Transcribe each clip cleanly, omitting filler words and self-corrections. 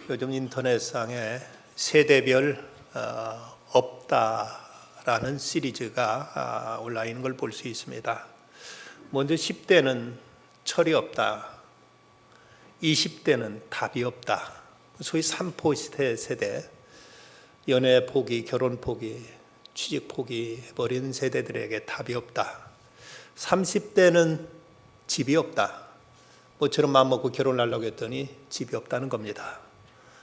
요즘 인터넷상에 세대별 없다라는 시리즈가 올라있는 걸 볼 수 있습니다. 먼저 10대는 철이 없다, 20대는 답이 없다, 소위 3포 세대, 연애 포기, 결혼 포기, 취직 포기 버린 세대들에게 답이 없다. 30대는 집이 없다. 모처럼 마음먹고 결혼하려고 했더니 집이 없다는 겁니다.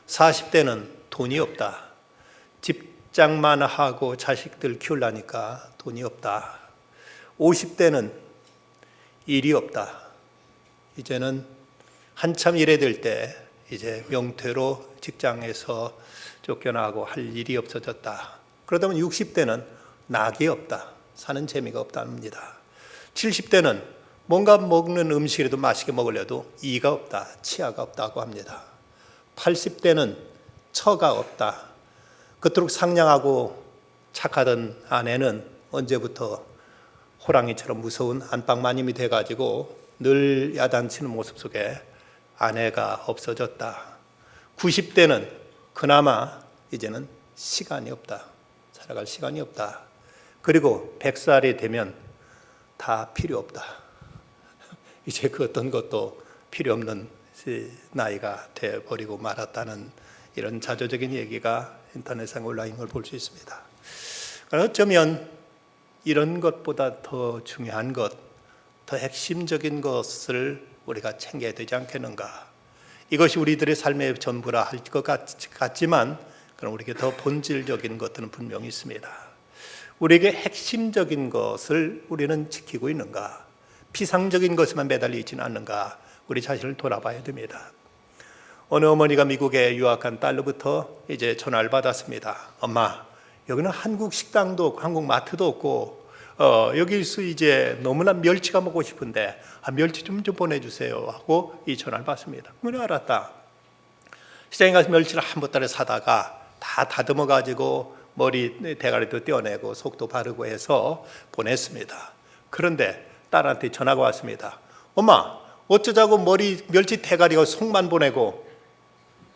40대는 돈이 없다. 직장만 하고 자식들 키우려니까 돈이 없다. 50대는 일이 없다. 이제는 한참 일해야 될 때 이제 명퇴로 직장에서 쫓겨나고 할 일이 없어졌다. 그러다 보면 60대는 낙이 없다. 사는 재미가 없답니다. 70대는 뭔가 먹는 음식이라도 맛있게 먹으려도 이가 없다. 치아가 없다고 합니다. 80대는 처가 없다. 그토록 상냥하고 착하던 아내는 언제부터 호랑이처럼 무서운 안방마님이 돼가지고 늘 야단치는 모습 속에 아내가 없어졌다. 90대는 그나마 이제는 시간이 없다. 살아갈 시간이 없다. 그리고 100살이 되면 다 필요 없다. 이제 그 어떤 것도 필요 없는 나이가 되어버리고 말았다는 이런 자조적인 얘기가 인터넷상에 올라있는 걸 볼 수 있습니다. 어쩌면 이런 것보다 더 중요한 것, 더 핵심적인 것을 우리가 챙겨야 되지 않겠는가. 이것이 우리들의 삶의 전부라 할 것 같지만 그럼 우리에게 더 본질적인 것들은 분명히 있습니다. 우리에게 핵심적인 것을 우리는 지키고 있는가? 피상적인 것에만 매달려 있지는 않는가? 우리 자신을 돌아봐야 됩니다. 어느 어머니가 미국에 유학한 딸로부터 이제 전화를 받았습니다. 엄마, 여기는 한국 식당도 없고 한국 마트도 없고 여기서 이제 너무나 멸치가 먹고 싶은데 멸치 좀 보내주세요 하고 이 전화를 받습니다. 그래 알았다. 시장에 가서 멸치를 한 보따리 사다가 다 다듬어 가지고 머리 대가리도 떼어내고 속도 바르고 해서 보냈습니다. 그런데 딸한테 전화가 왔습니다. 엄마, 어쩌자고 멸치 대가리가 속만 보내고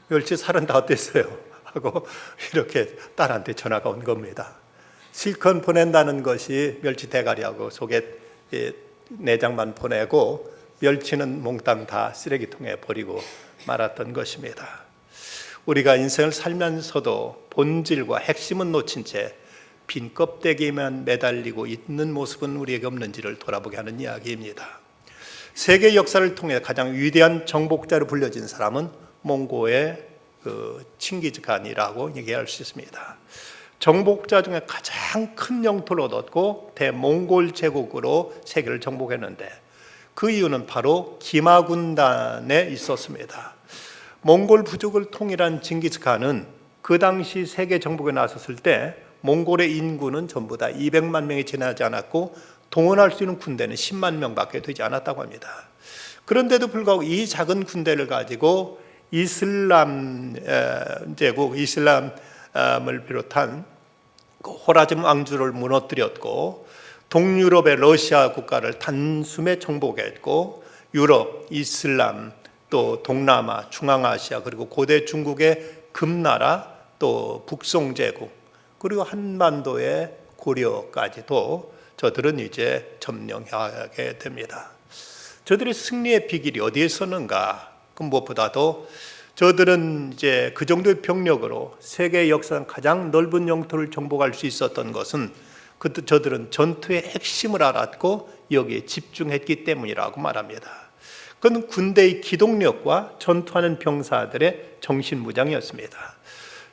멸치 살은 다 어땠어요? 하고 이렇게 딸한테 전화가 온 겁니다. 실컷 보낸다는 것이 멸치 대가리하고 속에 내장만 보내고 멸치는 몽땅 다 쓰레기통에 버리고 말았던 것입니다. 우리가 인생을 살면서도 본질과 핵심은 놓친 채 빈 껍데기만 매달리고 있는 모습은 우리에게 없는지를 돌아보게 하는 이야기입니다. 세계 역사를 통해 가장 위대한 정복자로 불려진 사람은 몽고의 칭기즈칸이라고 얘기할 수 있습니다. 정복자 중에 가장 큰 영토를 얻었고 대몽골 제국으로 세계를 정복했는데 그 이유는 바로 기마군단에 있었습니다. 몽골 부족을 통일한 칭기즈칸은 그 당시 세계 정복에 나섰을 때 몽골의 인구는 전부 다 200만 명이 지나지 않았고 동원할 수 있는 군대는 10만 명밖에 되지 않았다고 합니다. 그런데도 불구하고 이 작은 군대를 가지고 이슬람 제국, 이슬람을 비롯한 호라즘 왕조를 무너뜨렸고 동유럽의 러시아 국가를 단숨에 정복했고 유럽, 이슬람, 또 동남아, 중앙아시아 그리고 고대 중국의 금나라 또 북송제국 그리고 한반도의 고려까지도 저들은 이제 점령하게 됩니다. 저들의 승리의 비결이 어디에 있었는가? 그 무엇보다도 저들은 이제 그 정도의 병력으로 세계 역사상 가장 넓은 영토를 정복할 수 있었던 것은 저들은 전투의 핵심을 알았고 여기에 집중했기 때문이라고 말합니다. 그건 군대의 기동력과 전투하는 병사들의 정신무장이었습니다.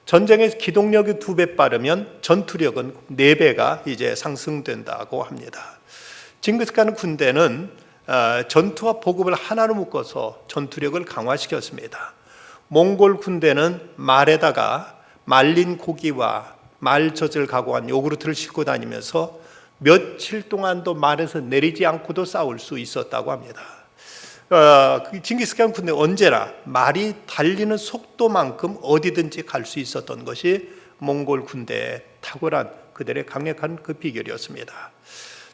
전쟁에서 기동력이 2배 빠르면 전투력은 4배가 이제 상승된다고 합니다. 징기스칸 군대는 전투와 보급을 하나로 묶어서 전투력을 강화시켰습니다. 몽골 군대는 말에다가 말린 고기와 말젖을 가공한 요구르트를 싣고 다니면서 며칠 동안도 말에서 내리지 않고도 싸울 수 있었다고 합니다. 징기스칸 군대 언제나 말이 달리는 속도만큼 어디든지 갈 수 있었던 것이 몽골 군대의 탁월한 그들의 강력한 그 비결이었습니다.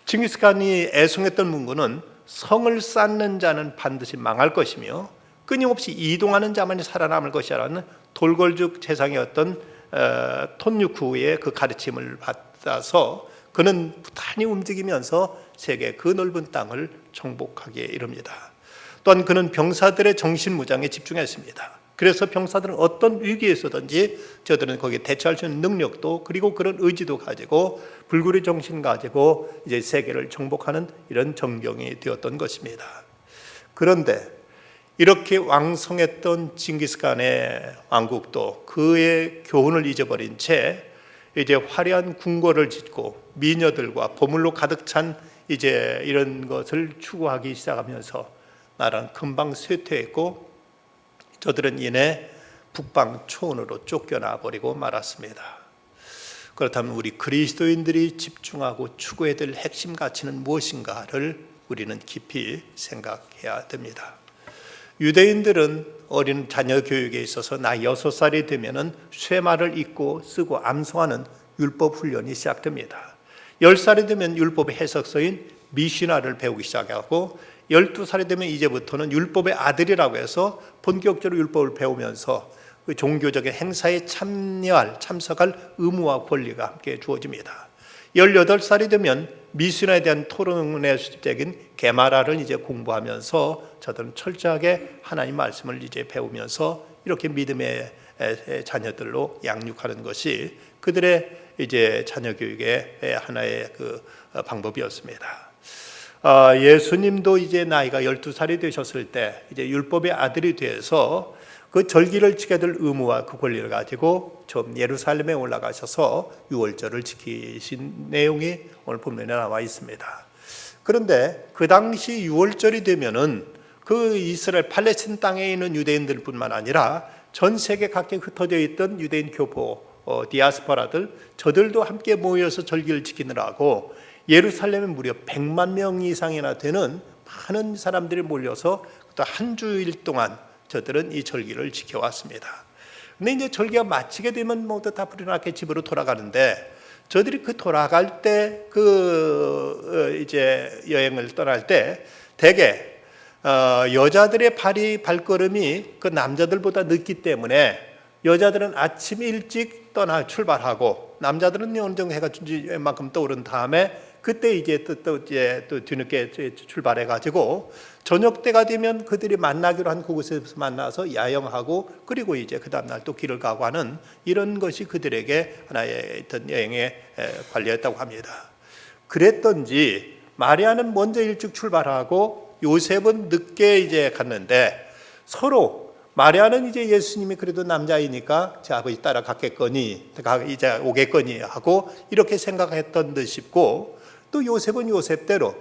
징기스칸이 애송했던 문구는 성을 쌓는 자는 반드시 망할 것이며 끊임없이 이동하는 자만이 살아남을 것이라는 돌골죽 재상의 어떤 톤유쿠의 그 가르침을 받아서 그는 부단히 움직이면서 세계 그 넓은 땅을 정복하기에 이릅니다. 또한 그는 병사들의 정신무장에 집중했습니다. 그래서 병사들은 어떤 위기에서든지 저들은 거기에 대처할 수 있는 능력도 그리고 그런 의지도 가지고 불굴의 정신 가지고 이제 세계를 정복하는 이런 정경이 되었던 것입니다. 그런데 이렇게 왕성했던 징기스칸의 왕국도 그의 교훈을 잊어버린 채 이제 화려한 궁궐을 짓고 미녀들과 보물로 가득 찬 이제 이런 것을 추구하기 시작하면서 나라는 금방 쇠퇴했고 저들은 이내 북방 초원으로 쫓겨나 버리고 말았습니다. 그렇다면 우리 그리스도인들이 집중하고 추구해야 될 핵심 가치는 무엇인가를 우리는 깊이 생각해야 됩니다. 유대인들은 어린 자녀 교육에 있어서 나이 6살이 되면은 쇠말을 읽고 쓰고 암송하는 율법 훈련이 시작됩니다. 10살이 되면 율법의 해석서인 미시나를 배우기 시작하고 12살이 되면 이제부터는 율법의 아들이라고 해서 본격적으로 율법을 배우면서 그 종교적인 행사에 참석할 의무와 권리가 함께 주어집니다. 18살이 되면 미시나에 대한 토론의 수집적인 게마라를 이제 공부하면서 저들은 철저하게 하나님 말씀을 이제 배우면서 이렇게 믿음의 자녀들로 양육하는 것이 그들의 이제 자녀 교육의 하나의 그 방법이었습니다. 예수님도 이제 나이가 12살이 되셨을 때 이제 율법의 아들이 되어서 그 절기를 지켜야 될 의무와 그 권리를 가지고 처음 예루살렘에 올라가셔서 유월절을 지키신 내용이 오늘 본문에 나와 있습니다. 그런데 그 당시 유월절이 되면은 그 이스라엘 팔레스틴 땅에 있는 유대인들뿐만 아니라 전 세계 각지에 흩어져 있던 유대인 교포 디아스포라들 저들도 함께 모여서 절기를 지키느라고 예루살렘에 무려 100만 명 이상이나 되는 많은 사람들이 몰려서 또 한 주일 동안 저들은 이 절기를 지켜왔습니다. 근데 이제 절기가 마치게 되면 모두 다 불어나게 집으로 돌아가는데 저들이 그 돌아갈 때 그 이제 여행을 떠날 때 대개 여자들의 발걸음이 그 남자들보다 늦기 때문에 여자들은 아침 일찍 출발하고 남자들은 어느 정도 해가 웬만큼 떠오른 다음에 그때 이제 또 뒤늦게 출발해 가지고 저녁 때가 되면 그들이 만나기로 한 그곳에서 만나서 야영하고 그리고 이제 그 다음 날 또 길을 가고 하는 이런 것이 그들에게 하나의 어떤 여행의 관리였다고 합니다. 그랬던지 마리아는 먼저 일찍 출발하고 요셉은 늦게 이제 갔는데 서로 마리아는 이제 예수님이 그래도 남자이니까 제 아버지 따라갔겠거니 이제 오겠거니 하고 이렇게 생각했던 듯 싶고 또 요셉은 요셉대로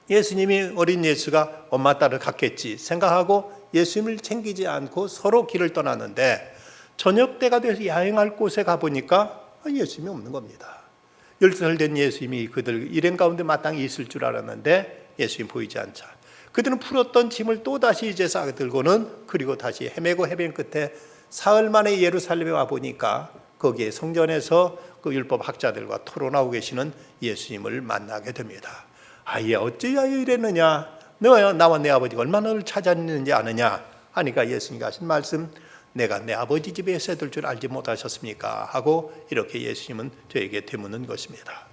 예수님이 어린 예수가 엄마 따라 갔겠지 생각하고 예수님을 챙기지 않고 서로 길을 떠났는데 저녁 때가 돼서 야행할 곳에 가보니까 예수님이 없는 겁니다. 12살 된 예수님이 그들 일행 가운데 마땅히 있을 줄 알았는데 예수님이 보이지 않자 그들은 풀었던 짐을 또다시 이제 싸게 들고는 그리고 다시 헤매고 헤맨 끝에 사흘 만에 예루살렘에 와보니까 거기에 성전에서 그 율법 학자들과 토론하고 계시는 예수님을 만나게 됩니다. 아예 어찌하여 이랬느냐? 너야 나와 내 아버지가 얼마나 널 찾았는지 아느냐? 하니까 예수님이 하신 말씀 내가 내 아버지 집에 있을 줄 알지 못하셨습니까? 하고 이렇게 예수님은 저에게 되묻는 것입니다.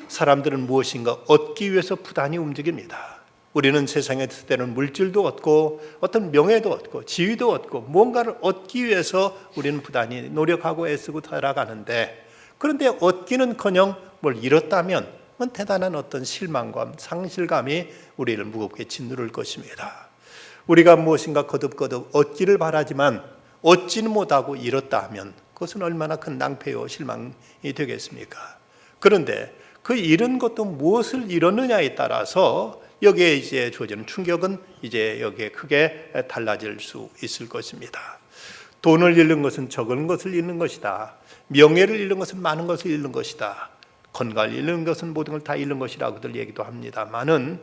사람들은 무엇인가 얻기 위해서 부단히 움직입니다. 우리는 세상에 때는 물질도 얻고 어떤 명예도 얻고 지위도 얻고 뭔가를 얻기 위해서 우리는 부단히 노력하고 애쓰고 살아가는데 그런데 얻기는커녕 뭘 잃었다면 대단한 어떤 실망감, 상실감이 우리를 무겁게 짓누를 것입니다. 우리가 무엇인가 거듭거듭 얻기를 바라지만 얻지는 못하고 잃었다 하면 그것은 얼마나 큰 낭패요 실망이 되겠습니까? 그런데 그 잃은 것도 무엇을 잃었느냐에 따라서 여기에 이제 주어지는 충격은 이제 여기에 크게 달라질 수 있을 것입니다. 돈을 잃는 것은 적은 것을 잃는 것이다. 명예를 잃는 것은 많은 것을 잃는 것이다. 건강을 잃는 것은 모든 걸 다 잃는 것이라고들 얘기도 합니다만은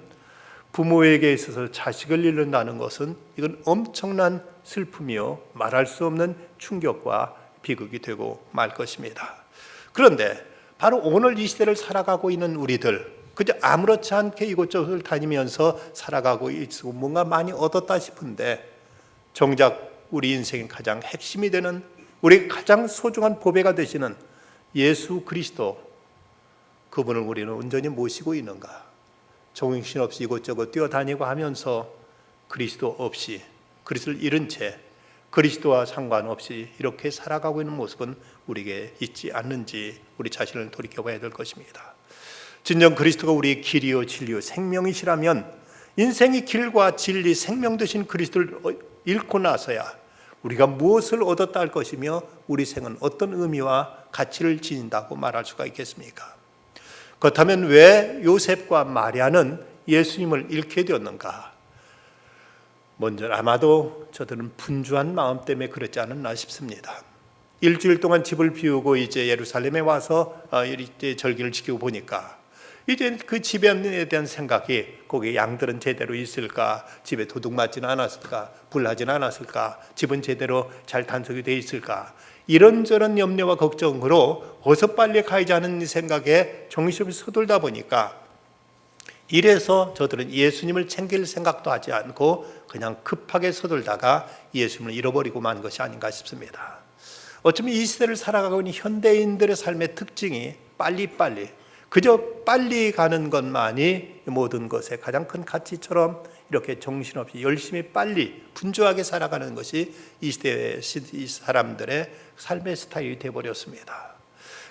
부모에게 있어서 자식을 잃는다는 것은 이건 엄청난 슬픔이요 말할 수 없는 충격과 비극이 되고 말 것입니다. 그런데 바로 오늘 이 시대를 살아가고 있는 우리들 그저 아무렇지 않게 이곳저곳을 다니면서 살아가고 있고 뭔가 많이 얻었다 싶은데 정작 우리 인생의 가장 핵심이 되는 우리 가장 소중한 보배가 되시는 예수 그리스도, 그분을 우리는 온전히 모시고 있는가? 정신없이 이곳저곳 뛰어다니고 하면서 그리스도 없이, 그리스도를 잃은 채 그리스도와 상관없이 이렇게 살아가고 있는 모습은 우리에게 있지 않는지 우리 자신을 돌이켜봐야 될 것입니다. 진정 그리스도가 우리의 길이요 진리요 생명이시라면 인생의 길과 진리 생명 되신 그리스도를 잃고 나서야 우리가 무엇을 얻었다 할 것이며 우리 생은 어떤 의미와 가치를 지닌다고 말할 수가 있겠습니까? 그렇다면 왜 요셉과 마리아는 예수님을 잃게 되었는가? 먼저 아마도 저들은 분주한 마음 때문에 그렇지 않았나 싶습니다. 일주일 동안 집을 비우고 이제 예루살렘에 와서 이제 절기를 지키고 보니까 이제 그 집에 대한 생각이, 거기 양들은 제대로 있을까, 집에 도둑 맞지는 않았을까, 불나지는 않았을까, 집은 제대로 잘 단속이 돼 있을까, 이런저런 염려와 걱정으로 어서 빨리 가야지 하는 생각에 정신없이 서둘다 보니까 이래서 저들은 예수님을 챙길 생각도 하지 않고 그냥 급하게 서둘다가 예수님을 잃어버리고 만 것이 아닌가 싶습니다. 어쩌면 이 시대를 살아가고 있는 현대인들의 삶의 특징이 빨리빨리, 그저 빨리 가는 것만이 모든 것의 가장 큰 가치처럼 이렇게 정신없이 열심히 빨리 분주하게 살아가는 것이 이 시대의 사람들의 삶의 스타일이 되어버렸습니다.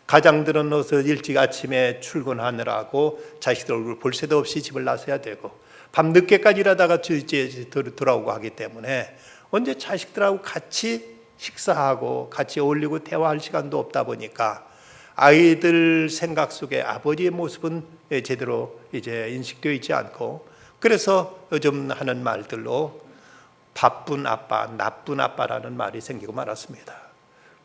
가장들은 어서 일찍 아침에 출근하느라고 자식들 얼굴 볼 새도 없이 집을 나서야 되고 밤 늦게까지 일하다가 이제 돌아오고 하기 때문에 언제 자식들하고 같이 식사하고 같이 어울리고 대화할 시간도 없다 보니까 아이들 생각 속에 아버지의 모습은 제대로 이제 인식되어 있지 않고, 그래서 요즘 하는 말들로 바쁜 아빠, 나쁜 아빠라는 말이 생기고 말았습니다.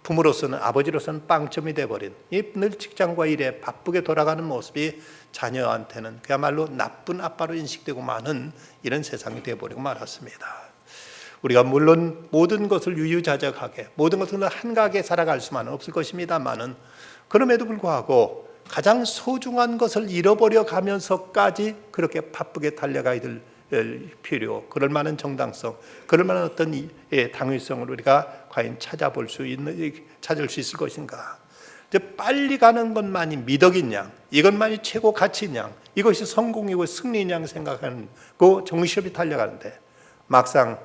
부모로서는, 아버지로서는 빵점이 돼버린 늘 직장과 일에 바쁘게 돌아가는 모습이 자녀한테는 그야말로 나쁜 아빠로 인식되고 마는 이런 세상이 되어버리고 말았습니다. 우리가 물론 모든 것을 유유자적하게, 모든 것을 한가하게 살아갈 수만은 없을 것입니다만은, 그럼에도 불구하고 가장 소중한 것을 잃어버려 가면서까지 그렇게 바쁘게 달려가야 될 필요, 그럴 만한 정당성, 그럴 만한 어떤 당위성을 우리가 과연 찾을 수 있을 것인가? 빨리 가는 것만이 미덕인 양, 이것만이 최고 가치인 양, 이것이 성공이고 승리인 양 생각하는 그 정신없이 달려가는데, 막상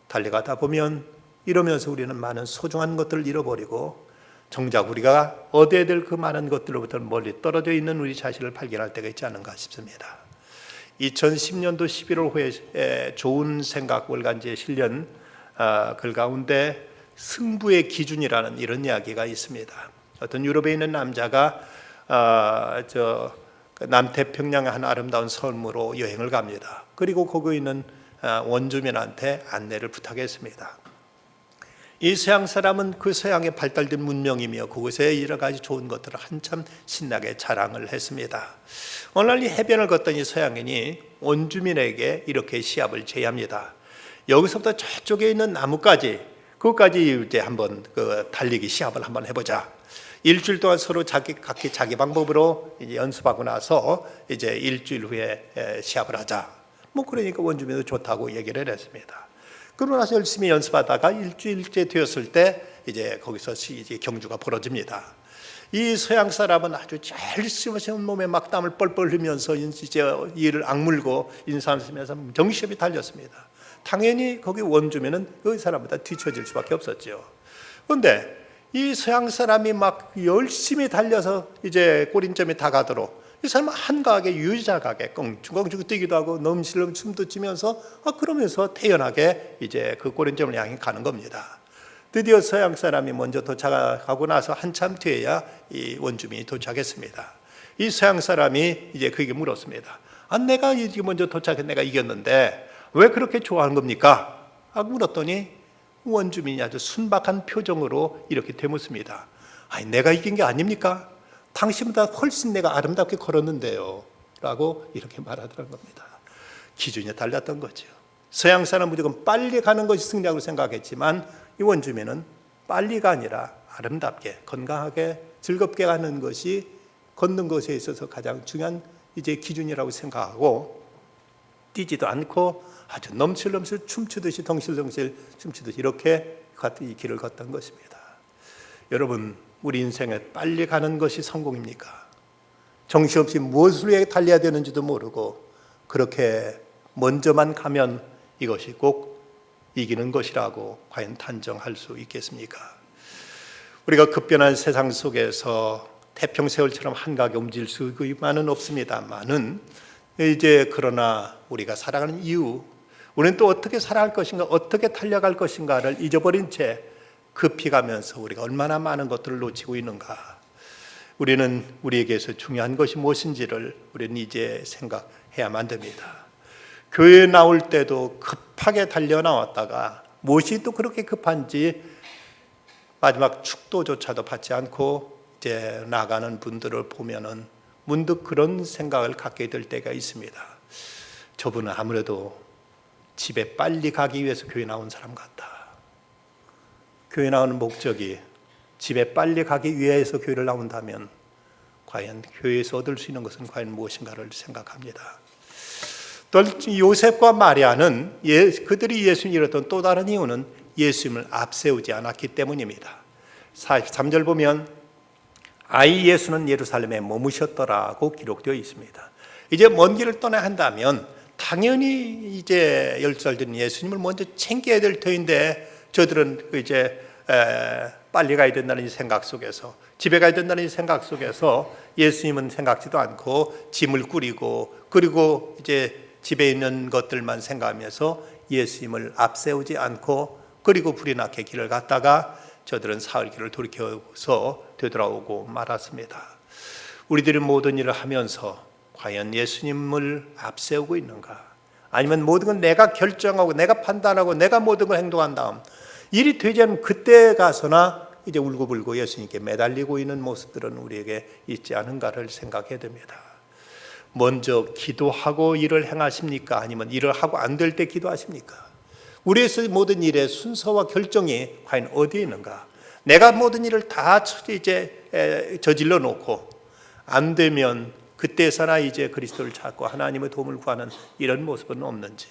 달려가다 보면 이러면서 우리는 많은 소중한 것들을 잃어버리고 정작 우리가 얻어야 될 그 많은 것들로부터 멀리 떨어져 있는 우리 자신을 발견할 때가 있지 않은가 싶습니다. 2010년도 11월 후에 좋은 생각 월간지에 실린 글 가운데 승부의 기준이라는 이런 이야기가 있습니다. 어떤 유럽에 있는 남자가 남태평양의 한 아름다운 섬으로 여행을 갑니다. 그리고 거기 있는 원주민한테 안내를 부탁했습니다. 이 서양 사람은 그 서양의 발달된 문명이며 그곳의 여러 가지 좋은 것들을 한참 신나게 자랑을 했습니다. 어느 날 이 해변을 걷던 이 서양인이 원주민에게 이렇게 시합을 제의합니다. 여기서부터 저쪽에 있는 나무까지, 그것까지 이제 한번 달리기 시합을 한번 해보자. 일주일 동안 서로 각기 자기 방법으로 이제 연습하고 나서 이제 일주일 후에 시합을 하자. 그러니까 원주민도 좋다고 얘기를 했습니다. 그러고 나서 열심히 연습하다가 일주일째 되었을 때 이제 거기서 이제 경주가 벌어집니다. 이 서양 사람은 아주 잘 쓰면서 몸에 막 땀을 뻘뻘 흘리면서 이제 이를 악물고 인사하면서 정신없이 달렸습니다. 당연히 거기 원주민은 그 사람보다 뒤처질 수밖에 없었죠. 그런데 이 서양 사람이 막 열심히 달려서 이제 꼬린점에 다가도록 이 사람은 한가하게 유유자각하게 껑충껑충 뛰기도 하고 넘실넘 춤도 추면서 그러면서 태연하게 이제 그 꼬린점을 향해 가는 겁니다. 드디어 서양 사람이 먼저 도착하고 나서 한참 뒤에야 이 원주민이 도착했습니다. 이 서양 사람이 이제 그에게 물었습니다. 내가 이제 먼저 도착해 내가 이겼는데 왜 그렇게 좋아하는 겁니까? 물었더니 원주민이 아주 순박한 표정으로 이렇게 되묻습니다. 내가 이긴 게 아닙니까? 당신보다 훨씬 내가 아름답게 걸었는데요 라고 이렇게 말하더라는 겁니다. 기준이 달랐던 거죠. 서양 사람은 무조건 빨리 가는 것이 승리라고 생각했지만 이 원주민은 빨리가 아니라 아름답게 건강하게 즐겁게 가는 것이 걷는 것에 있어서 가장 중요한 이제 기준이라고 생각하고 뛰지도 않고 아주 넘실넘실 춤추듯이 덩실덩실 춤추듯이 이렇게 이 길을 걷던 것입니다. 여러분, 우리 인생에 빨리 가는 것이 성공입니까? 정신없이 무엇을 위해 달려야 되는지도 모르고 그렇게 먼저만 가면 이것이 꼭 이기는 것이라고 과연 단정할 수 있겠습니까? 우리가 급변한 세상 속에서 태평세월처럼 한가하게 움직일 수만은 없습니다만은 이제 그러나 우리가 살아가는 이유, 우리는 또 어떻게 살아갈 것인가, 어떻게 달려갈 것인가를 잊어버린 채 급히 가면서 우리가 얼마나 많은 것들을 놓치고 있는가. 우리는 우리에게서 중요한 것이 무엇인지를 우리는 이제 생각해야만 됩니다. 교회에 나올 때도 급하게 달려 나왔다가 무엇이 또 그렇게 급한지 마지막 축도조차도 받지 않고 이제 나가는 분들을 보면은 문득 그런 생각을 갖게 될 때가 있습니다. 저분은 아무래도 집에 빨리 가기 위해서 교회 나온 사람 같다. 교회 나오는 목적이 집에 빨리 가기 위해서 교회를 나온다면 과연 교회에서 얻을 수 있는 것은 과연 무엇인가를 생각합니다. 또 요셉과 마리아는 그들이 예수님을 잃었던 또 다른 이유는 예수님을 앞세우지 않았기 때문입니다. 43절 보면 아이 예수는 예루살렘에 머무셨더라고 기록되어 있습니다. 이제 먼 길을 떠나야 한다면 당연히 이제 10살 된 예수님을 먼저 챙겨야 될 터인데 저들은 이제 빨리 가야 된다는 이 생각 속에서, 집에 가야 된다는 이 생각 속에서 예수님은 생각지도 않고 짐을 꾸리고 그리고 이제 집에 있는 것들만 생각하면서 예수님을 앞세우지 않고 그리고 불이 나게 길을 갔다가 저들은 사흘 길을 돌이켜서 되돌아오고 말았습니다. 우리들이 모든 일을 하면서 과연 예수님을 앞세우고 있는가? 아니면 모든 건 내가 결정하고 내가 판단하고 내가 모든 걸 행동한 다음 일이 되지 않으면 그때 가서나 이제 울고불고 예수님께 매달리고 있는 모습들은 우리에게 있지 않은가를 생각해야 됩니다. 먼저 기도하고 일을 행하십니까? 아니면 일을 하고 안 될 때 기도하십니까? 우리의 모든 일의 순서와 결정이 과연 어디에 있는가? 내가 모든 일을 다 이제 저질러 놓고 안 되면 그때서나 이제 그리스도를 찾고 하나님의 도움을 구하는 이런 모습은 없는지.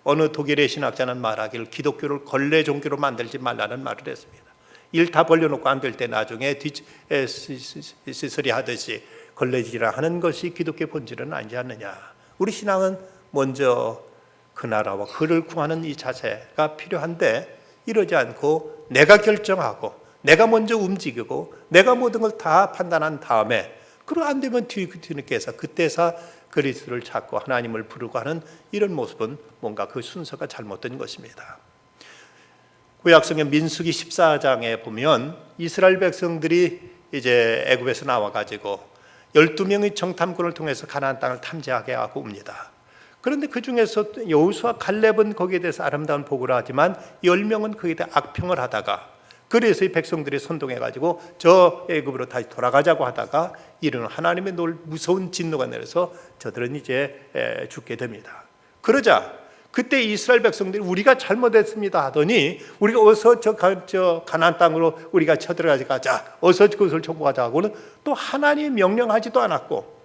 어느 독일의 신학자는 말하기를 기독교를 걸레 종교로 만들지 말라는 말을 했습니다. 일 다 벌려놓고 안 될 때 나중에 시스리 하듯이 걸레질을 하는 것이 기독교의 본질은 아니지 않느냐. 우리 신앙은 먼저 그 나라와 그를 구하는 이 자세가 필요한데 이러지 않고 내가 결정하고 내가 먼저 움직이고 내가 모든 걸 다 판단한 다음에 그리고 안 되면 뒤늦게서 그때서 그리스도를 찾고 하나님을 부르고 하는 이런 모습은 뭔가 그 순서가 잘못된 것입니다. 구약성경 민수기 14장에 보면 이스라엘 백성들이 이제 애굽에서 나와가지고 12명의 정탐꾼을 통해서 가나안 땅을 탐지하게 하고 옵니다. 그런데 그 중에서 여호수아 갈렙은 거기에 대해서 아름다운 보고를 하지만 10명은 거기에 대해 악평을 하다가 그래서 이 백성들이 선동해가지고 저 애굽으로 다시 돌아가자고 하다가 이런 하나님의 무서운 진노가 내려서 저들은 이제 죽게 됩니다. 그러자 그때 이스라엘 백성들이 우리가 잘못했습니다 하더니 우리가 어서 저 가나안 땅으로 우리가 쳐들어가자, 어서 그것을 정복하자 하고는 또 하나님이 명령하지도 않았고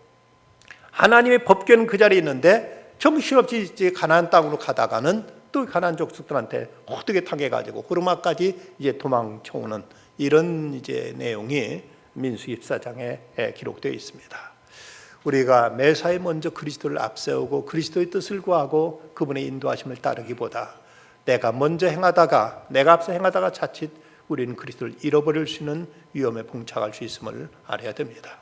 하나님의 법궤는 그 자리에 있는데 정신없이 이제 가나안 땅으로 가다가는 또 가나안 족속들한테 호되게 당해가지고 호르마까지 이제 도망쳐오는 이런 이제 내용이 민수기 14장에 기록되어 있습니다. 우리가 매사에 먼저 그리스도를 앞세우고 그리스도의 뜻을 구하고 그분의 인도하심을 따르기보다 내가 먼저 행하다가 내가 앞서 행하다가 자칫 우리는 그리스도를 잃어버릴 수 있는 위험에 봉착할 수 있음을 알아야 됩니다.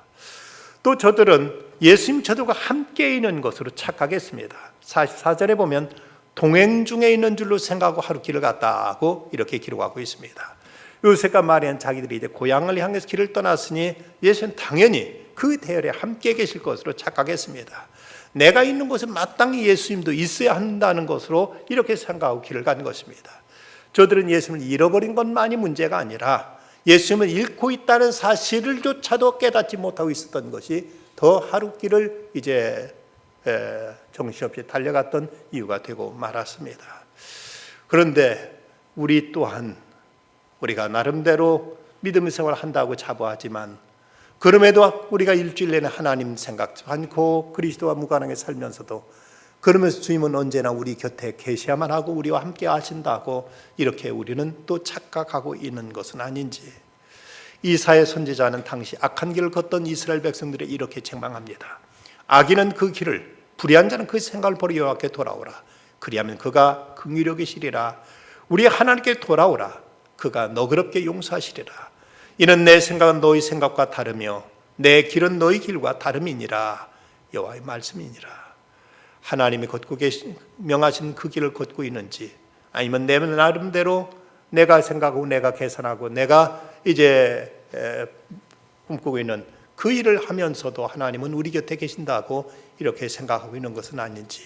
또 저들은 예수님 저들과 함께 있는 것으로 착각했습니다. 44절에 보면 동행 중에 있는 줄로 생각하고 하루 길을 갔다고 이렇게 기록하고 있습니다. 요셉과 마리아는 자기들이 이제 고향을 향해서 길을 떠났으니 예수는 당연히 그 대열에 함께 계실 것으로 착각했습니다. 내가 있는 곳에 마땅히 예수님도 있어야 한다는 것으로 이렇게 생각하고 길을 간 것입니다. 저들은 예수님을 잃어버린 것만이 문제가 아니라 예수님을 잃고 있다는 사실을조차도 깨닫지 못하고 있었던 것이 더 하루 길을 이제 정신없이 달려갔던 이유가 되고 말았습니다. 그런데 우리 또한 우리가 나름대로 믿음의 생활을 한다고 자부하지만 그럼에도 우리가 일주일 내내 하나님 생각지 않고 그리스도와 무관하게 살면서도 그러면서 주님은 언제나 우리 곁에 계셔야만 하고 우리와 함께 하신다고 이렇게 우리는 또 착각하고 있는 것은 아닌지. 이사야 선지자는 당시 악한 길을 걷던 이스라엘 백성들이 이렇게 책망합니다. 악인은 그 길을, 불의한 자는 그 생각을 버려 여호와께 돌아오라. 그리하면 그가 긍휼히 여기시리라. 우리 하나님께 돌아오라. 그가 너그럽게 용서하시리라. 이는 내 생각은 너희 생각과 다르며 내 길은 너희 길과 다름이니라. 여호와의 말씀이니라. 하나님이 걷고 명하신 그 길을 걷고 있는지, 아니면 내 나름대로 내가 생각하고 내가 계산하고 내가 이제 꿈꾸고 있는 그 일을 하면서도 하나님은 우리 곁에 계신다고 이렇게 생각하고 있는 것은 아닌지.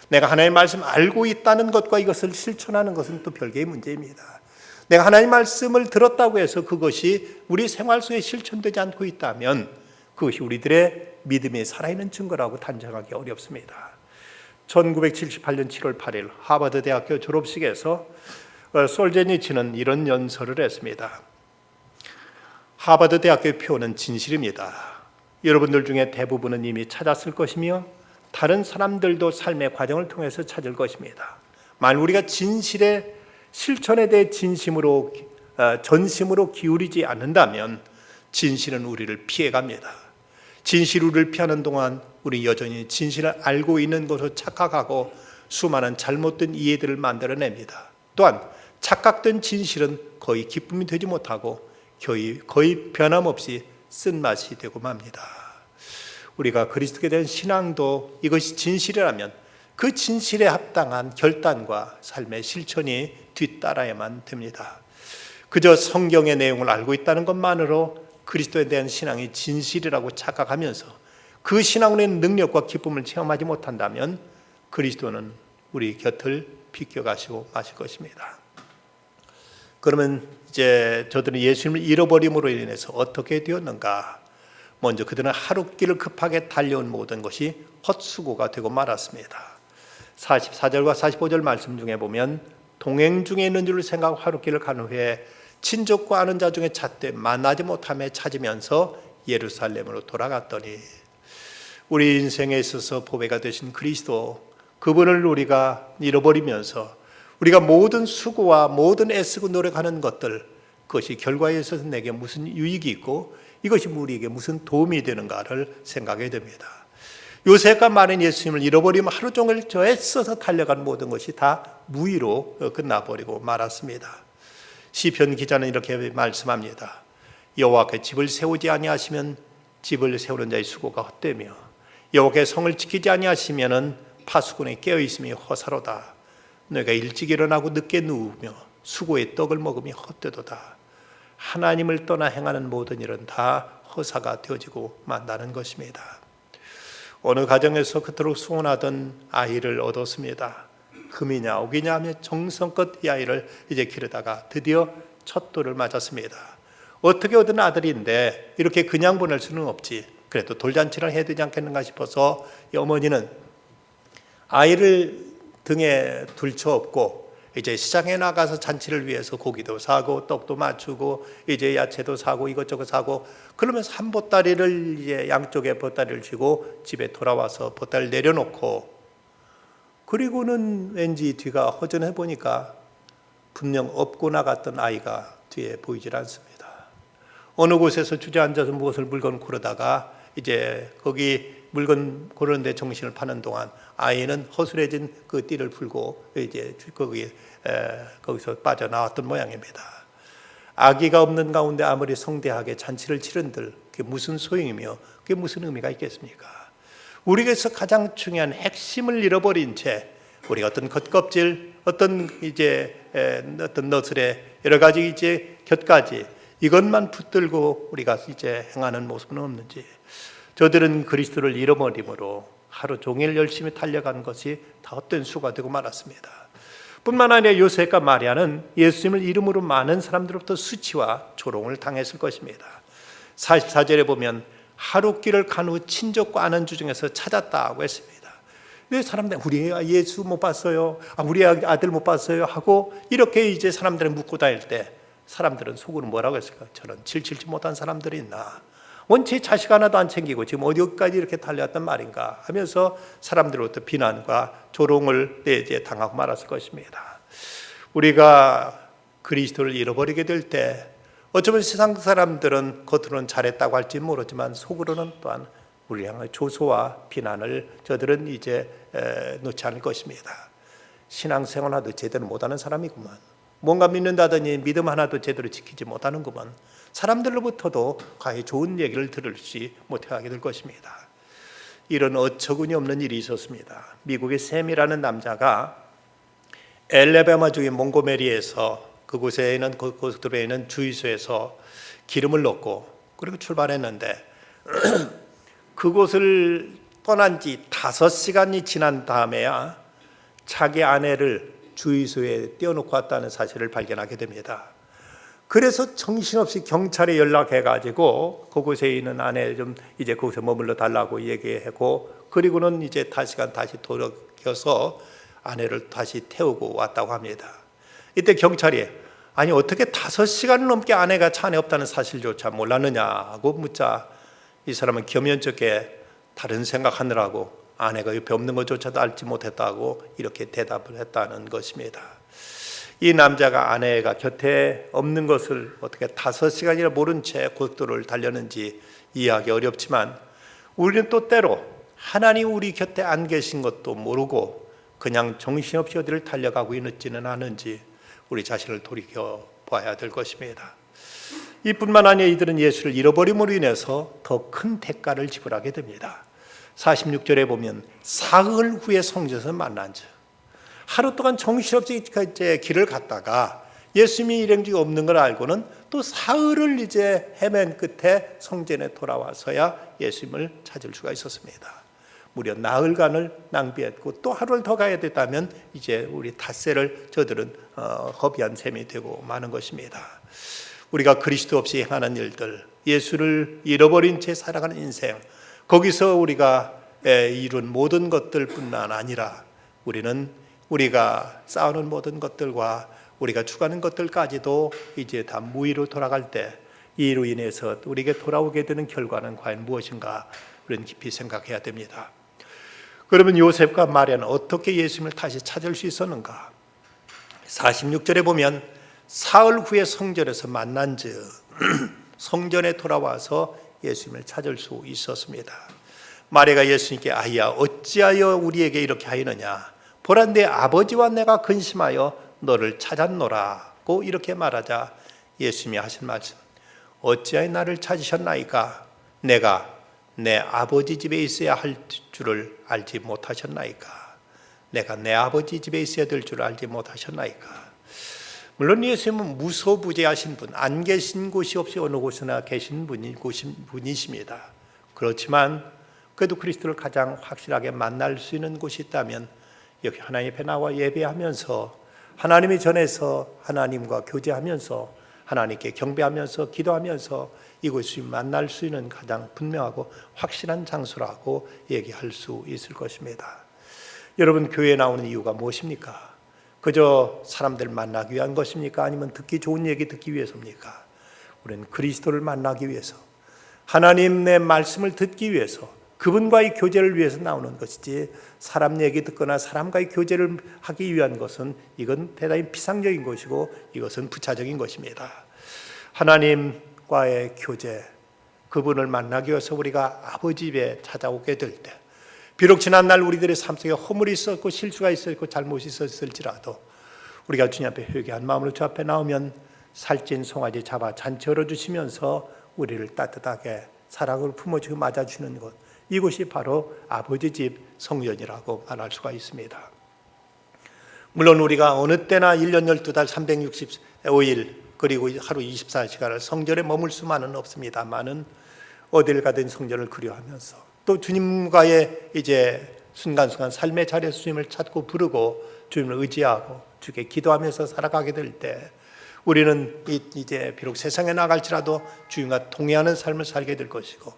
내가 하나님의 말씀 알고 있다는 것과 이것을 실천하는 것은 또 별개의 문제입니다. 내가 하나님의 말씀을 들었다고 해서 그것이 우리 생활 속에 실천되지 않고 있다면 그것이 우리들의 믿음이 살아있는 증거라고 단정하기 어렵습니다. 1978년 7월 8일 하버드 대학교 졸업식에서 솔제니치는 이런 연설을 했습니다. 하버드 대학교의 표는 진실입니다. 여러분들 중에 대부분은 이미 찾았을 것이며 다른 사람들도 삶의 과정을 통해서 찾을 것입니다. 만일 우리가 진실의 실천에 대해 전심으로 기울이지 않는다면 진실은 우리를 피해갑니다. 진실이 우리를 피하는 동안 우리 여전히 진실을 알고 있는 것으로 착각하고 수많은 잘못된 이해들을 만들어냅니다. 또한 착각된 진실은 거의 기쁨이 되지 못하고 거의 변함없이 쓴맛이 되고 맙니다. 우리가 그리스도에 대한 신앙도 이것이 진실이라면 그 진실에 합당한 결단과 삶의 실천이 뒤따라야만 됩니다. 그저 성경의 내용을 알고 있다는 것만으로 그리스도에 대한 신앙이 진실이라고 착각하면서 그 신앙의 능력과 기쁨을 체험하지 못한다면 그리스도는 우리 곁을 비껴가시고 마실 것입니다. 그러면 이제 저들은 예수님을 잃어버림으로 인해서 어떻게 되었는가? 먼저 그들은 하루길을 급하게 달려온 모든 것이 헛수고가 되고 말았습니다. 44절과 45절 말씀 중에 보면 동행 중에 있는 줄 생각하고 하루길을 간 후에 친족과 아는 자 중에 찾되 만나지 못함에 찾으면서 예루살렘으로 돌아갔더니, 우리 인생에 있어서 보배가 되신 그리스도, 그분을 우리가 잃어버리면서 우리가 모든 수고와 모든 애쓰고 노력하는 것들, 그것이 결과에 있어서 내게 무슨 유익이 있고 이것이 우리에게 무슨 도움이 되는가를 생각해야 됩니다. 요셉과 마른 예수님을 잃어버리면 하루 종일 저 애써서 달려간 모든 것이 다 무의로 끝나버리고 말았습니다. 시편 기자는 이렇게 말씀합니다. 여호와께 집을 세우지 아니하시면 집을 세우는 자의 수고가 헛되며 여호와께 성을 지키지 아니하시면은 파수꾼이 깨어 있음이 허사로다. 너희가 일찍 일어나고 늦게 누우며 수고의 떡을 먹으며 헛되도다. 하나님을 떠나 행하는 모든 일은 다 허사가 되어지고 만다는 것입니다. 어느 가정에서 그토록 소원하던 아이를 얻었습니다. 금이냐 옥이냐 하며 정성껏 이 아이를 이제 기르다가 드디어 첫 돌을 맞았습니다. 어떻게 얻은 아들인데 이렇게 그냥 보낼 수는 없지. 그래도 돌잔치를 해야 되지 않겠는가 싶어서 이 어머니는 아이를 등에 둘쳐업고 이제 시장에 나가서 잔치를 위해서 고기도 사고 떡도 맞추고 이제 야채도 사고 이것저것 사고 그러면서 한 보따리를 이제 양쪽에 보따리를 쥐고 집에 돌아와서 보따리를 내려놓고, 그리고는 왠지 뒤가 허전해 보니까 분명 업고 나갔던 아이가 뒤에 보이질 않습니다. 어느 곳에서 주저앉아서 무엇을 물건 고르다가 이제 거기 물건 고르는데 정신을 파는 동안 아이는 허술해진 그 띠를 풀고 이제 거기서 빠져나왔던 모양입니다. 아기가 없는 가운데 아무리 성대하게 잔치를 치른들 그게 무슨 소용이며 그게 무슨 의미가 있겠습니까? 우리에게서 가장 중요한 핵심을 잃어버린 채 우리가 어떤 겉껍질, 어떤 너스레 여러 가지 이제 곁가지 이것만 붙들고 우리가 이제 행하는 모습은 없는지. 저들은 그리스도를 잃어버림으로 하루 종일 열심히 달려간 것이 다 헛된 수가 되고 말았습니다. 뿐만 아니라 요셉과 마리아는 예수님을 이름으로 많은 사람들로부터 수치와 조롱을 당했을 것입니다. 44절에 보면 하루길을 간 후 친족과 아는 주 중에서 찾았다고 했습니다. 왜 사람들 우리 예수 못 봤어요? 우리 아들 못 봤어요? 하고 이렇게 이제 사람들을 묻고 다닐 때 사람들은 속으로 뭐라고 했을까? 저는 칠칠치 못한 사람들이 있나? 원체 자식 하나도 안 챙기고 지금 어디까지 이렇게 달려왔단 말인가 하면서 사람들로부터 비난과 조롱을 이제 당하고 말았을 것입니다. 우리가 그리스도를 잃어버리게 될 때 어쩌면 세상 사람들은 겉으로는 잘했다고 할지 모르지만 속으로는 또한 우리 향해 조소와 비난을 저들은 이제 놓지 않을 것입니다. 신앙생활 하나도 제대로 못하는 사람이구만. 뭔가 믿는다더니 믿음 하나도 제대로 지키지 못하는구만. 사람들로부터도 과히 좋은 얘기를 들을지 못하게 될 것입니다. 이런 어처구니 없는 일이 있었습니다. 미국의 샘이라는 남자가 엘레베마주의 몽고메리에서 그곳에 있는 고속도로에 있는 주유소에서 기름을 넣고 그리고 출발했는데 그곳을 떠난 지 5시간이 지난 다음에야 자기 아내를 주유소에 띄워놓고 왔다는 사실을 발견하게 됩니다. 그래서 정신없이 경찰에 연락해가지고 그곳에 있는 아내 좀 이제 거기서 머물러 달라고 얘기하고 그리고는 이제 다시 돌아가서 아내를 다시 태우고 왔다고 합니다. 이때 경찰이 아니 어떻게 5시간을 넘게 아내가 차 안에 없다는 사실조차 몰랐느냐고 묻자 이 사람은 겸연쩍게 다른 생각하느라고 아내가 옆에 없는 것조차도 알지 못했다고 이렇게 대답을 했다는 것입니다. 이 남자가 아내가 곁에 없는 것을 어떻게 5시간이나 모른 채 고속도로를 달렸는지 이해하기 어렵지만 우리는 또 때로 하나님 우리 곁에 안 계신 것도 모르고 그냥 정신없이 어디를 달려가고 있지는 않은지 우리 자신을 돌이켜봐야 될 것입니다. 이뿐만 아니라 이들은 예수를 잃어버림으로 인해서 더 큰 대가를 지불하게 됩니다. 46절에 보면 사흘 후에 성전에서 만난 즉 하루 동안 정신없이 길을 갔다가 예수님이 일행중에 없는 걸 알고는 또 사흘을 이제 헤맨 끝에 성전에 돌아와서야 예수님을 찾을 수가 있었습니다. 무려 나흘간을 낭비했고 또 하루를 더 가야 됐다면 이제 우리 닷새를 저들은 허비한 셈이 되고 마는 것입니다. 우리가 그리스도 없이 행하는 일들, 예수를 잃어버린 채 살아가는 인생, 거기서 우리가 이룬 모든 것들뿐만 아니라 우리가 쌓아놓은 모든 것들과 우리가 추구하는 것들까지도 이제 다 무의로 돌아갈 때 이로 인해서 우리에게 돌아오게 되는 결과는 과연 무엇인가 우리는 깊이 생각해야 됩니다. 그러면 요셉과 마리아는 어떻게 예수님을 다시 찾을 수 있었는가? 46절에 보면 사흘 후에 성전에서 만난 즉 성전에 돌아와서 예수님을 찾을 수 있었습니다. 마리아가 예수님께 아이야 어찌하여 우리에게 이렇게 하였느냐 보라 내 아버지와 내가 근심하여 너를 찾았노라고 이렇게 말하자 예수님이 하신 말씀 어찌하여 나를 찾으셨나이까 내가 내 아버지 집에 있어야 할 줄을 알지 못하셨나이까 내가 내 아버지 집에 있어야 될 줄을 알지 못하셨나이까. 물론 예수님은 무소부재하신 분, 안 계신 곳이 없이 어느 곳이나 계신 분이십니다. 그렇지만 그래도 그리스도를 가장 확실하게 만날 수 있는 곳이 있다면 여기 하나님 앞에 나와 예배하면서 하나님의 전에서 하나님과 교제하면서 하나님께 경배하면서 기도하면서 이곳을 만날 수 있는 가장 분명하고 확실한 장소라고 얘기할 수 있을 것입니다. 여러분 교회에 나오는 이유가 무엇입니까? 그저 사람들 만나기 위한 것입니까? 아니면 듣기 좋은 얘기 듣기 위해서입니까? 우리는 그리스도를 만나기 위해서 하나님의 말씀을 듣기 위해서 그분과의 교제를 위해서 나오는 것이지 사람 얘기 듣거나 사람과의 교제를 하기 위한 것은 이건 대단히 피상적인 것이고 이것은 부차적인 것입니다. 하나님과의 교제, 그분을 만나기 위해서 우리가 아버지 집에 찾아오게 될 때 비록 지난날 우리들의 삶 속에 허물이 있었고 실수가 있었고 잘못이 있었을지라도 우리가 주님 앞에 회개한 마음으로 주 앞에 나오면 살찐 송아지 잡아 잔치 열어주시면서 우리를 따뜻하게 사랑으로 품어주고 맞아주는 곳, 이곳이 바로 아버지 집 성전이라고 말할 수가 있습니다. 물론 우리가 어느 때나 1년 12달 365일 그리고 하루 24시간을 성전에 머물 수만은 없습니다만은 어딜 가든 성전을 그리워하면서 또 주님과의 이제 순간순간 삶의 자리에서 주님을 찾고 부르고 주님을 의지하고 주께 기도하면서 살아가게 될 때 우리는 이제 비록 세상에 나갈지라도 주님과 동행하는 삶을 살게 될 것이고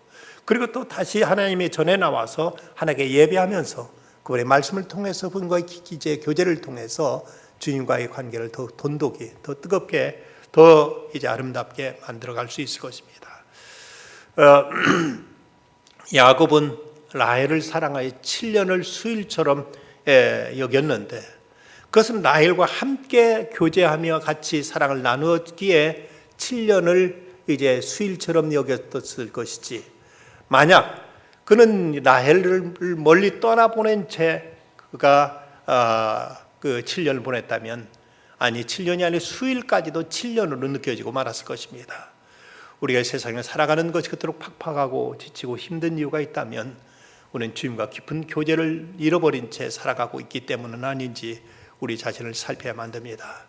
그리고 또 다시 하나님의 전에 나와서 하나님께 예배하면서 그분의 말씀을 통해서 그분과의 이제 교제를 통해서 주님과의 관계를 더 돈독히 더 뜨겁게 더 이제 아름답게 만들어갈 수 있을 것입니다. 야곱은 라헬을 사랑하여 7년을 수일처럼 여겼는데 그것은 라헬과 함께 교제하며 같이 사랑을 나누었기에 7년을 이제 수일처럼 여겼을 것이지, 만약 그는 라헬을 멀리 떠나보낸 채 그가 그 7년을 보냈다면, 아니 7년이 아니라 수일까지도 7년으로 느껴지고 말았을 것입니다. 우리가 세상에 살아가는 것이 그토록 팍팍하고 지치고 힘든 이유가 있다면 우리는 주님과 깊은 교제를 잃어버린 채 살아가고 있기 때문은 아닌지 우리 자신을 살펴야만 됩니다.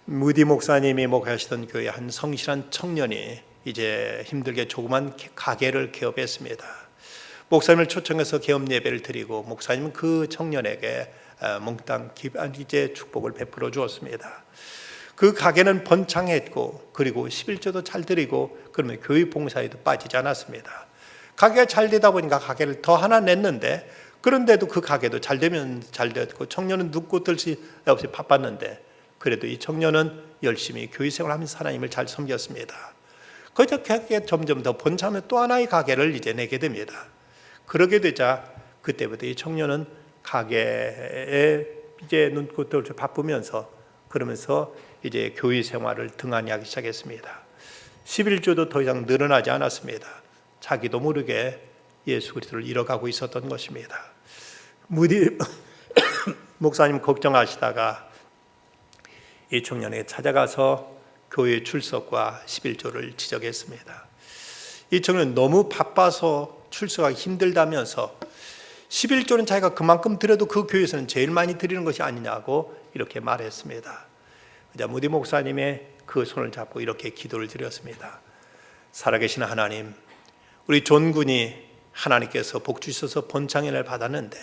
무디 목사님이 목회하시던 교회 한 성실한 청년이 이제 힘들게 조그만 가게를 개업했습니다. 목사님을 초청해서 개업 예배를 드리고 목사님은 그 청년에게 몽땅 이제 축복을 베풀어 주었습니다. 그 가게는 번창했고 그리고 11조도 잘 드리고 그러면 교회 봉사에도 빠지지 않았습니다. 가게가 잘 되다 보니까 가게를 더 하나 냈는데, 그런데도 그 가게도 잘 되면 잘 됐고 청년은 눕고 들시 없이 바빴는데 그래도 이 청년은 열심히 교회 생활하면서 하나님을 잘 섬겼습니다. 그렇게 점점 더 번창하면 또 하나의 가게를 이제 내게 됩니다. 그러게 되자 그때부터 이 청년은 가게에 이제 눕고 들시 바쁘면서 그러면서 이제 교회 생활을 등한히 하기 시작했습니다. 11조도 더 이상 늘어나지 않았습니다. 자기도 모르게 예수 그리스도를 잃어가고 있었던 것입니다. 무디 목사님 걱정하시다가 이 청년에게 찾아가서 교회 출석과 11조를 지적했습니다. 이 청년은 너무 바빠서 출석하기 힘들다면서 11조는 자기가 그만큼 드려도 그 교회에서는 제일 많이 드리는 것이 아니냐고 이렇게 말했습니다. 무디 목사님의 그 손을 잡고 이렇게 기도를 드렸습니다. 살아계신 하나님, 우리 존 군이 하나님께서 복 주셔서 번창을 받았는데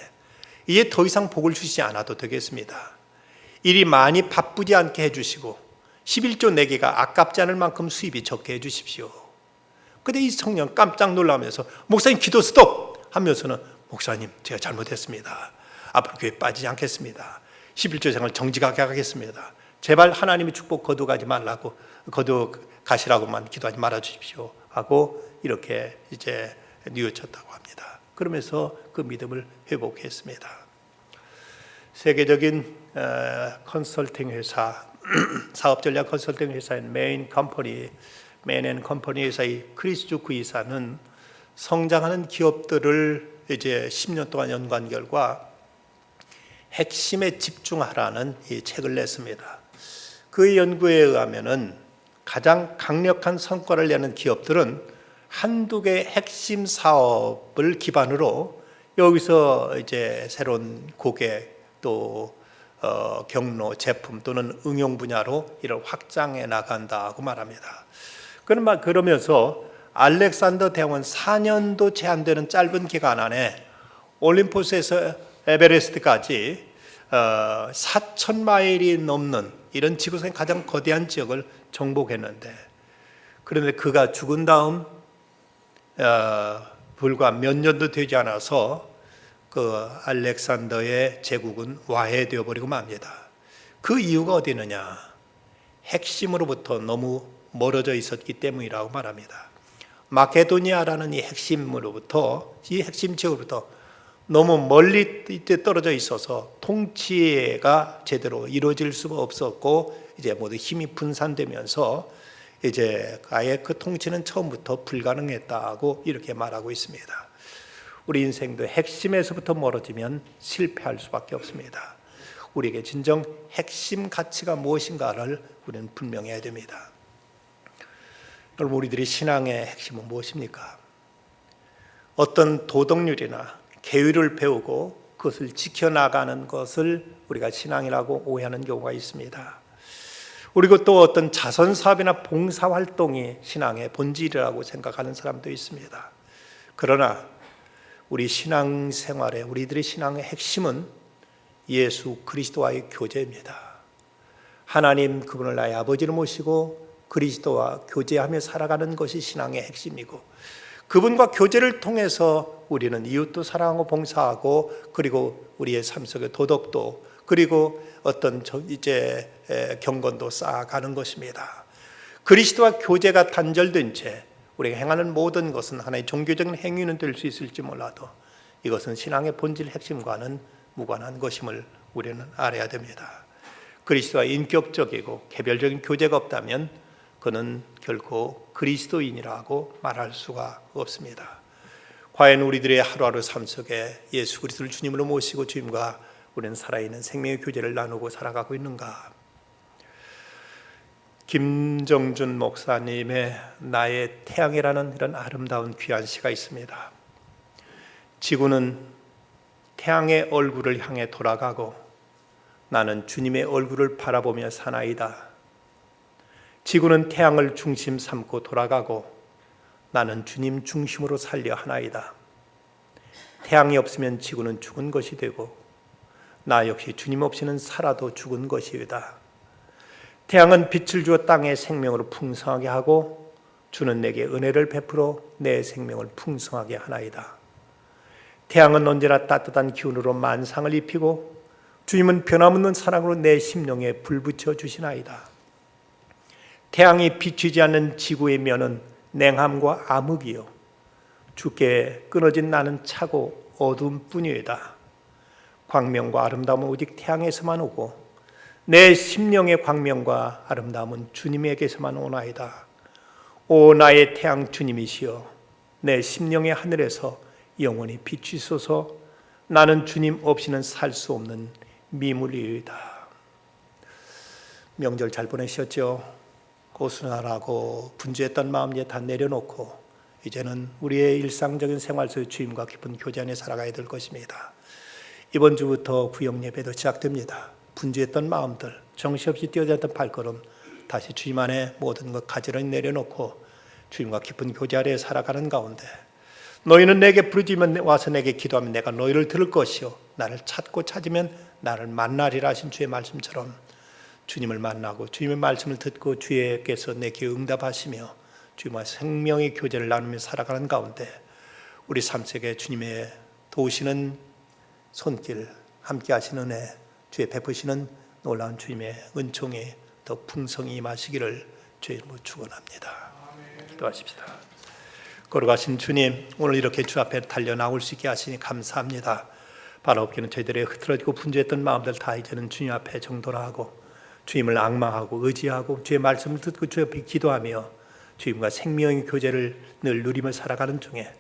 이제 더 이상 복을 주시지 않아도 되겠습니다. 일이 많이 바쁘지 않게 해주시고 11조 내기가 아깝지 않을 만큼 수입이 적게 해주십시오. 근데 이 청년 깜짝 놀라면서 목사님 기도 스톱 하면서는 목사님 제가 잘못했습니다. 앞으로 교회 빠지지 않겠습니다. 11조 생활 정직하게 하겠습니다. 제발 하나님의 축복 거두가지 말라고, 거두가시라고만 기도하지 말아 주십시오 하고 이렇게 이제 뉘우쳤다고 합니다. 그러면서 그 믿음을 회복했습니다. 세계적인 컨설팅 회사, 사업 전략 컨설팅 회사인 메인 앤 컴퍼니 회사의 크리스 주크 이사는 성장하는 기업들을 이제 10년 동안 연구한 결과 핵심에 집중하라는 이 책을 냈습니다. 그 연구에 의하면은 가장 강력한 성과를 내는 기업들은 한두 개의 핵심 사업을 기반으로 여기서 이제 새로운 고객 또 경로, 제품 또는 응용 분야로 이를 확장해 나간다고 말합니다. 그러면서 알렉산더 대왕은 4년도 제한 되는 짧은 기간 안에 올림포스에서 에베레스트까지 4,000마일이 넘는 이런 지구상의 가장 거대한 지역을 정복했는데, 그런데 그가 죽은 다음 불과 몇 년도 되지 않아서 그 알렉산더의 제국은 와해되어 버리고 맙니다. 그 이유가 어디 있느냐? 핵심으로부터 너무 멀어져 있었기 때문이라고 말합니다. 마케도니아라는 이 핵심 지역으로부터 너무 멀리 떨어져 있어서 통치가 제대로 이루어질 수가 없었고 이제 모두 힘이 분산되면서 이제 아예 그 통치는 처음부터 불가능했다고 이렇게 말하고 있습니다. 우리 인생도 핵심에서부터 멀어지면 실패할 수밖에 없습니다. 우리에게 진정 핵심 가치가 무엇인가를 우리는 분명해야 됩니다. 여러분, 우리들의 신앙의 핵심은 무엇입니까? 어떤 도덕률이나 계율을 배우고 그것을 지켜나가는 것을 우리가 신앙이라고 오해하는 경우가 있습니다. 그리고 또 어떤 자선사업이나 봉사활동이 신앙의 본질이라고 생각하는 사람도 있습니다. 그러나 우리 신앙생활에 우리들의 신앙의 핵심은 예수 그리스도와의 교제입니다. 하나님 그분을 나의 아버지로 모시고 그리스도와 교제하며 살아가는 것이 신앙의 핵심이고, 그분과 교제를 통해서 우리는 이웃도 사랑하고 봉사하고, 그리고 우리의 삶 속의 도덕도, 그리고 어떤 경건도 쌓아가는 것입니다. 그리스도와 교제가 단절된 채 우리가 행하는 모든 것은 하나의 종교적인 행위는 될 수 있을지 몰라도 이것은 신앙의 본질 핵심과는 무관한 것임을 우리는 알아야 됩니다. 그리스도와 인격적이고 개별적인 교제가 없다면 그는 결코 그리스도인이라고 말할 수가 없습니다. 과연 우리들의 하루하루 삶 속에 예수 그리스도를 주님으로 모시고 주님과 우리는 살아있는 생명의 교제를 나누고 살아가고 있는가? 김정준 목사님의 나의 태양이라는 이런 아름다운 귀한 시가 있습니다. 지구는 태양의 얼굴을 향해 돌아가고 나는 주님의 얼굴을 바라보며 사나이다. 지구는 태양을 중심 삼고 돌아가고 나는 주님 중심으로 살려 하나이다. 태양이 없으면 지구는 죽은 것이 되고 나 역시 주님 없이는 살아도 죽은 것이다. 태양은 빛을 주어 땅의 생명으로 풍성하게 하고 주는 내게 은혜를 베풀어 내 생명을 풍성하게 하나이다. 태양은 언제나 따뜻한 기운으로 만상을 입히고 주님은 변함없는 사랑으로 내 심령에 불 붙여 주시나이다. 태양이 비추지 않는 지구의 면은 냉함과 암흑이요 주께 끊어진 나는 차고 어두움뿐이다. 광명과 아름다움은 오직 태양에서만 오고 내 심령의 광명과 아름다움은 주님에게서만 오나이다. 오 나의 태양 주님이시여 내 심령의 하늘에서 영원히 비추소서. 나는 주님 없이는 살 수 없는 미물이다. 명절 잘 보내셨죠? 고순하라고 분주했던 마음 이제 다 내려놓고 이제는 우리의 일상적인 생활 속의 주님과 깊은 교제 안에 살아가야 될 것입니다. 이번 주부터 구역 예배도 시작됩니다. 분주했던 마음들, 정신없이 뛰어들었던 발걸음 다시 주님 안에 모든 것 가지런히 내려놓고 주님과 깊은 교제 아래 살아가는 가운데 너희는 내게 부르짖으면 와서 내게 기도하면 내가 너희를 들을 것이요 나를 찾고 찾으면 나를 만나리라 하신 주의 말씀처럼 주님을 만나고 주님의 말씀을 듣고 주께서 내게 응답하시며 주님과 생명의 교제를 나누며 살아가는 가운데 우리 삶 속에 주님의 도우시는 손길 함께 하시는 은혜 주의 베푸시는 놀라운 주님의 은총이 더 풍성히 임하시기를 주의 이름으로 축원합니다. 기도하십시다. 걸어가신 주님, 오늘 이렇게 주 앞에 달려 나올 수 있게 하시니 감사합니다. 바로 없기는 저희들의 흐트러지고 분주했던 마음들 다 이제는 주님 앞에 정돈하고 주님을 앙망하고 의지하고 주의 말씀을 듣고 주 옆에 기도하며 주님과 생명의 교제를 늘 누리며 살아가는 중에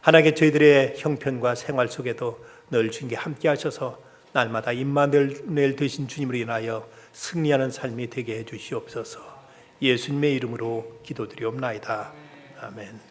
하나님께 저희들의 형편과 생활 속에도 늘 주님께 함께 하셔서 날마다 임마누엘 되신 주님으로 인하여 승리하는 삶이 되게 해 주시옵소서. 예수님의 이름으로 기도드리옵나이다. 아멘.